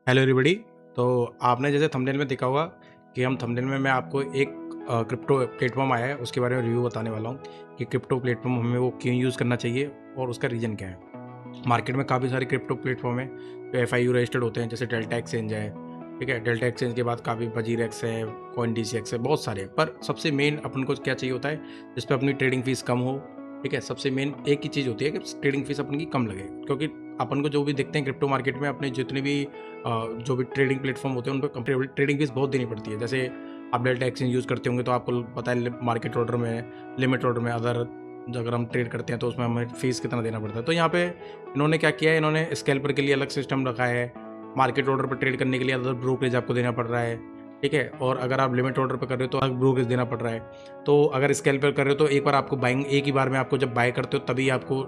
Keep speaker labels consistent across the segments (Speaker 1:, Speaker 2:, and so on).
Speaker 1: Hello everybody. तो आपने जैसे थंबनेल में देखा होगा कि हम थंबनेल में मैं आपको एक क्रिप्टो प्लेटफॉर्म आया है उसके बारे में रिव्यू बताने वाला हूँ कि क्रिप्टो प्लेटफॉर्म हमें वो क्यों यूज़ करना चाहिए और उसका रीज़न क्या है। मार्केट में काफ़ी सारे क्रिप्टो प्लेटफॉर्म है जो FIU रजिस्टर्ड होते हैं, जैसे डेल्टा एक्सचेंज है। ठीक है, डेल्टा एक्सचेंज के बाद काफ़ी वजीर एक्स है, CoinDCX है, बहुत सारे हैं। पर सबसे मेन अपन को क्या चाहिए होता है जिस पर अपनी ट्रेडिंग फीस कम हो। ठीक है, सबसे मेन एक ही चीज़ होती है कि ट्रेडिंग फीस अपन की कम लगे, क्योंकि अपन को जो भी देखते हैं क्रिप्टो मार्केट में अपने जितने भी जो भी ट्रेडिंग प्लेटफॉर्म होते हैं उन पर कंपेरेबल ट्रेडिंग फीस बहुत देनी पड़ती है। जैसे आप डेल्टा एक्सचेंज यूज़ करते होंगे तो आपको पता है मार्केट ऑर्डर में, लिमिट ऑर्डर में अगर हम ट्रेड करते हैं तो उसमें हमें फीस कितना देना पड़ता है। तो यहाँ पे इन्होंने क्या किया है, इन्होंने स्कैल्पर के लिए अलग सिस्टम रखा है, मार्केट ऑर्डर पर ट्रेड करने के लिए अलग ब्रोकरेज आपको देना पड़ रहा है। ठीक है, और अगर आप लिमिट ऑर्डर पर कर रहे हो तो अलग ब्रोकरेज देना पड़ रहा है। तो अगर स्कैल्पर कर रहे हो तो एक बार आपको बाइंग, एक ही बार में आपको जब बाय करते हो तभी आपको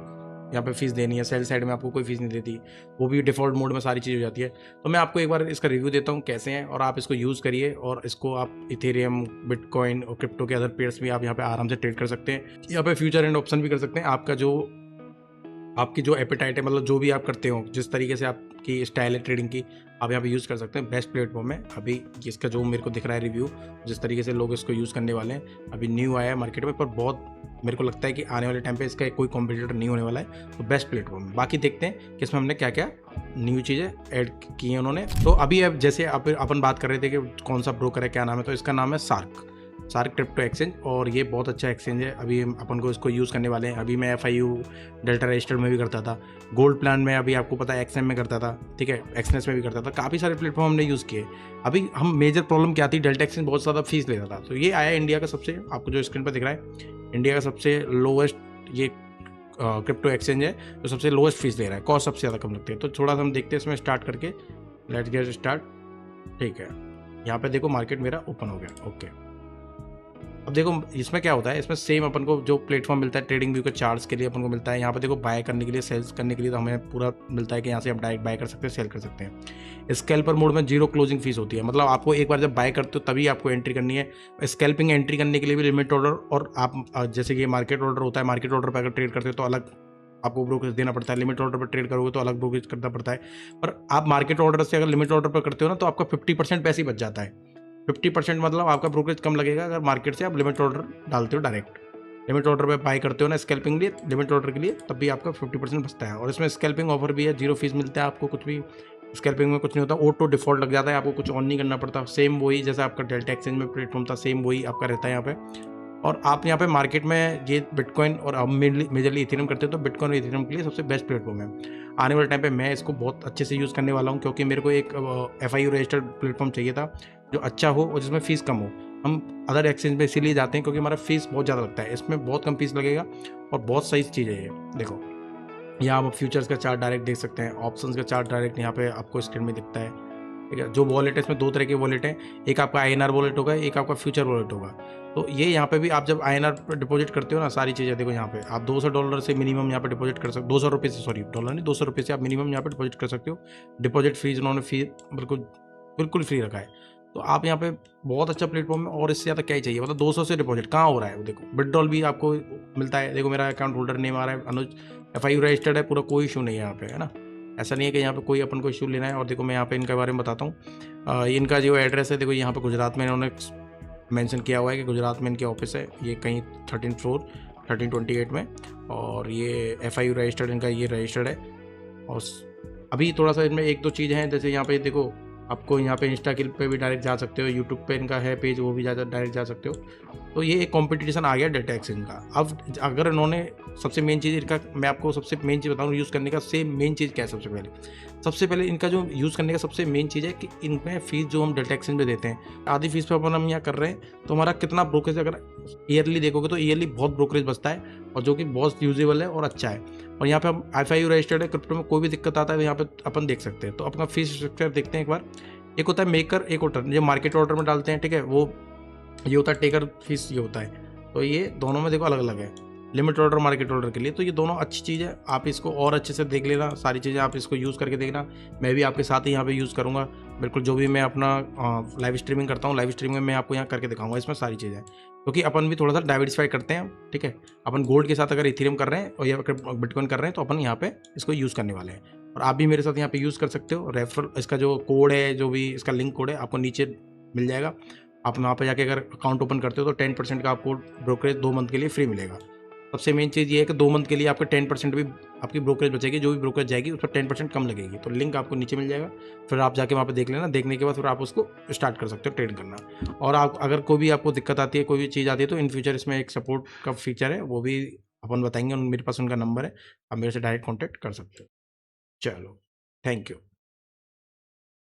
Speaker 1: यहाँ पे फीस देनी है। सेल साइड में आपको कोई फीस नहीं देती, वो भी डिफ़ॉल्ट मोड में सारी चीज़ हो जाती है। तो मैं आपको एक बार इसका रिव्यू देता हूँ कैसे हैं, और आप इसको यूज़ करिए और इसको आप इथेरियम, बिटकॉइन और क्रिप्टो के अदर पेयर्स भी आप यहाँ पे आराम से ट्रेड कर सकते हैं। यहाँ पे फ्यूचर एंड ऑप्शन भी कर सकते हैं। आपकी जो एपेटाइट है, मतलब जो भी आप करते हो, जिस तरीके से आपकी स्टाइल है ट्रेडिंग की, आप यहाँ पे यूज़ कर सकते हैं। बेस्ट प्लेटफॉर्म है अभी इसका, जो मेरे को दिख रहा है रिव्यू, जिस तरीके से लोग इसको यूज़ करने वाले हैं। अभी न्यू आया है मार्केट में, पर बहुत मेरे को लगता है कि आने वाले टाइम पे इसका कोई कॉम्पिटिटर नहीं होने वाला है। तो बेस्ट प्लेटफॉर्म है। बाकी देखते हैं कि इसमें हमने क्या क्या न्यू चीज़ें ऐड की हैं उन्होंने। तो अभी अब जैसे अपन बात कर रहे थे कि कौन सा ब्रोकर है, क्या नाम है, तो इसका नाम है सार्क क्रिप्टो एक्सचेंज, और ये बहुत अच्छा एक्सचेंज है। अभी अपन को इसको यूज़ करने वाले हैं। अभी मैं FIU डेल्टा रजिस्टर्ड में भी करता था, गोल्ड प्लान में अभी आपको पता है XM में करता था, ठीक है, एक्सनेस में भी करता था। काफ़ी सारे प्लेटफॉर्म हमने यूज़ किए। अभी हम मेजर प्रॉब्लम क्या थी, डेल्टा एक्सचेंज बहुत ज़्यादा फीस लेता था। तो ये आया इंडिया का सबसे, आपको जो स्क्रीन पर दिख रहा है, इंडिया का सबसे लोवेस्ट ये क्रिप्टो एक्सचेंज है जो सबसे लोवेस्ट फीस दे रहा है, कॉस्ट सबसे ज़्यादा कम लगती है। तो थोड़ा सा हम देखते हैं इसमें स्टार्ट करके, लेट्स गेट स्टार्ट। ठीक है, यहाँ पे देखो मार्केट मेरा ओपन हो गया। ओके, अब देखो इसमें क्या होता है, इसमें सेम अपन को जो प्लेटफॉर्म मिलता है ट्रेडिंग व्यू के चार्ट्स के लिए अपन को मिलता है। यहाँ पे देखो बाय करने के लिए, सेल्स करने के लिए तो हमें पूरा मिलता है कि यहाँ से आप डायरेक्ट बाय कर सकते हैं, सेल कर सकते हैं। स्कैल्पर मोड में 0 क्लोजिंग फीस होती है, मतलब आपको एक बार जब बाय करते हो तभी आपको एंट्री करनी है। स्कैल्पिंग एंट्री करने के लिए भी लिमिट ऑर्डर, और आप जैसे कि मार्केट ऑर्डर होता है, मार्केट ऑर्डर पर अगर ट्रेड करते हो तो अलग आपको ब्रोकरेज देना पड़ता है। लिमिट ऑर्डर पर ट्रेड करोगे तो अलग ब्रोकरेज करना पड़ता है। पर आप मार्केट ऑर्डर से अगर लिमिट ऑर्डर पर करते हो ना तो आपका 50% पैसे ही बच जाता है। 50% मतलब आपका ब्रोकरेज कम लगेगा अगर मार्केट से आप लिमिट ऑर्डर डालते हो डायरेक्ट। लिमिट ऑर्डर पे बाय करते हो ना स्कैल्पिंग लिए, लिमिट ऑर्डर के लिए, तब भी आपका 50% बचता है। और इसमें स्कैल्पिंग ऑफर भी है, 0 फीस मिलता है आपको, कुछ भी स्कैल्पिंग में कुछ नहीं होता, ऑटो डिफॉल्ट लग जाता है, आपको कुछ ऑन नहीं करना पड़ता। सेम वही जैसा आपका डेल्टा एक्सचेंज में प्लेटफॉर्म था, सेम वही आपका रहता है यहाँ पे। और आप यहाँ पे मार्केट में ये बिटकॉइन और अब मेजरली इथेरियम करते हो तो बिटकॉइन और इथेरियम के लिए सबसे बेस्ट प्लेटफॉर्म है। आने वाले टाइम पे मैं इसको बहुत अच्छे से यूज़ करने वाला हूँ, क्योंकि मेरे को एक FIU रजिस्टर्ड प्लेटफॉर्म चाहिए था जो अच्छा हो और जिसमें फ़ीस कम हो। हम अदर एक्सचेंज में इसीलिए जाते हैं क्योंकि हमारा फीस बहुत ज़्यादा लगता है, इसमें बहुत कम फीस लगेगा और बहुत सही चीज़ है ये। देखो यहाँ आप फ्यूचर्स का चार्ट डायरेक्ट देख सकते हैं, ऑप्शंस का चार्ट डायरेक्ट यहाँ पे आपको स्क्रीन में दिखता है। ठीक है, जो वॉलेट है इसमें 2 तरह के वॉलेट हैं, एक आपका INR वॉलेट होगा, एक आपका फ्यूचर वॉलेट होगा। तो ये यहाँ पे भी आप जब INR पर डिपॉजिट करते हो ना, सारी चीज़ें देखो यहाँ पे आप $200 से मिनिमम यहाँ पे डिपॉजिट कर सकते हो। 200 रुपये से, सॉरी डॉलर नहीं, 200 रुपये से आप मिनिमम यहाँ पे डिपॉजिट कर सकते हो। डिपॉजिट फीस उन्होंने बिल्कुल बिल्कुल फ्री रखा है। तो आप यहाँ पे बहुत अच्छा प्लेटफॉर्म है, और इससे ज़्यादा क्या ही चाहिए। मतलब 200 से डिपॉजिट कहाँ हो रहा है, वो देखो विड्रॉल भी आपको मिलता है। देखो मेरा अकाउंट होल्डर नेम आ रहा है अनुज, FIU रजिस्टर्ड है, पूरा कोई इशू नहीं है यहाँ पे, है ना। ऐसा नहीं है कि यहाँ पे कोई अपन को इशू लेना है। और देखो मैं यहाँ पे इनके बारे में बताता हूँ। इनका जो एड्रेस है, देखो यहाँ पे गुजरात में इन्होंने मेंशन किया हुआ है कि गुजरात में इनके ऑफिस है, ये कहीं 13th फ्लोर 1328 में। और ये FIU रजिस्टर्ड, इनका ये रजिस्टर्ड है। और अभी थोड़ा सा इनमें 1-2 चीज़ें हैं, जैसे यहाँ पे देखो आपको यहाँ पे इंस्टा के पे भी डायरेक्ट जा सकते हो, यूट्यूब पे इनका है पेज, वो भी डायरेक्ट जा सकते हो। तो ये एक कंपटीशन आ गया डेल्टा एक्सचेंज का। अब अगर इन्होंने सबसे मेन चीज़ इनका, मैं आपको सबसे मेन चीज़ बताऊँ यूज़ करने का, मेन चीज़ क्या है। सबसे पहले इनका जो यूज़ करने का सबसे मेन चीज़ है कि इनमें फीस जो हम डेल्टा एक्सचेंज में देते हैं, आधी फीस पे अपन हम यहाँ कर रहे हैं, तो हमारा कितना ब्रोकरेज, अगर ईयरली देखोगे तो ईयरली बहुत ब्रोकरेज बचता है, और जो कि बहुत यूजेबल है और अच्छा है। और यहाँ पे हम FIU रजिस्टर्ड है, क्रिप्टो में कोई भी दिक्कत आता है तो यहाँ पे अपन देख सकते हैं। तो अपना फीस स्ट्रक्चर देखते हैं एक बार। एक होता है मेकर, एक होता है जो मार्केट ऑर्डर में डालते हैं, ठीक है, वो ये होता है टेकर फीस, ये होता है। तो ये दोनों में देखो अलग अलग है, लिमिट ऑर्डर, मार्केट ऑर्डर के लिए। तो ये दोनों अच्छी चीज़ है, आप इसको और अच्छे से देख लेना, सारी चीज़ें आप इसको यूज़ करके देखना। मैं भी आपके साथ ही यहाँ पे यूज़ करूँगा, बिल्कुल जो भी मैं अपना लाइव स्ट्रीमिंग करता हूँ, लाइव स्ट्रीमिंग में मैं आपको यहाँ करके दिखाऊंगा इसमें सारी चीज़ें, क्योंकि अपन भी थोड़ा सा डाइवर्सिफाई करते हैं। ठीक है, अपन गोल्ड के साथ अगर इथेरियम कर रहे हैं और या बिटकॉइन कर रहे हैं तो अपन यहाँ पे इसको यूज़ करने वाले हैं। और आप भी मेरे साथ यहाँ पे यूज़ कर सकते हो। रेफरल इसका जो कोड है, जो भी इसका लिंक कोड है, आपको नीचे मिल जाएगा। आप वहाँ पे जाके अगर अकाउंट ओपन करते हो तो 10% का आपको ब्रोकरेज 2 मंथ के लिए फ्री मिलेगा। सबसे मेन चीज़ ये है कि 2 मंथ के लिए आपका 10% भी आपकी ब्रोकरेज बचेगी, जो भी ब्रोकरेज जाएगी उस पर 10% कम लगेगी। तो लिंक आपको नीचे मिल जाएगा, फिर आप जाके वहाँ पे देख लेना। देखने के बाद फिर आप उसको स्टार्ट कर सकते हो ट्रेड करना। और आप अगर कोई भी आपको दिक्कत आती है, कोई भी चीज़ आती है, तो इन फ्यूचर इसमें एक सपोर्ट का फीचर है, वो भी अपन बताएंगे। मेरे पास उनका नंबर है, आप मेरे से डायरेक्ट कॉन्टैक्ट कर सकते हो। चलो, थैंक यू।